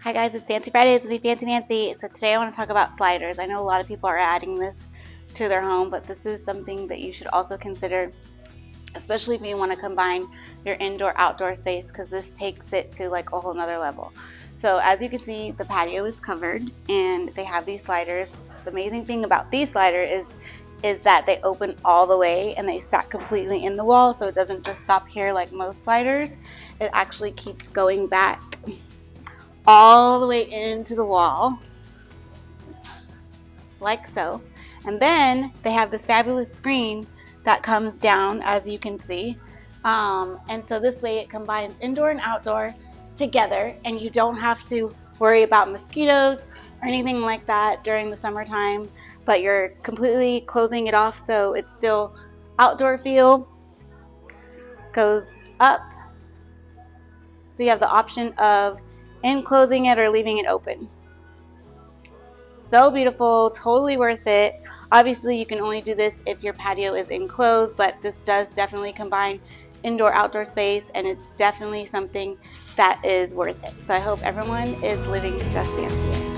Hi guys, it's Fancy Fridays with the Fancy Nancy. So today I want to talk about sliders. I know a lot of people are adding this to their home, but this is something that you should also consider, especially if you want to combine your indoor-outdoor space, because this takes it to like a whole nother level. So as you can see, the patio is covered and they have these sliders. The amazing thing about these sliders is that they open all the way and they stack completely in the wall, so it doesn't just stop here like most sliders. It actually keeps going back all the way into the wall, like so. And then they have this fabulous screen that comes down, as you can see. And so this way it combines indoor and outdoor together, and you don't have to worry about mosquitoes or anything like that during the summertime, but you're completely closing it off so it's still outdoor feel. Goes up, so you have the option of enclosing it or leaving it open. So beautiful, totally worth it. Obviously you can only do this if your patio is enclosed, but this does definitely combine indoor outdoor space, and it's definitely something that is worth it. So I hope everyone is living just fancier.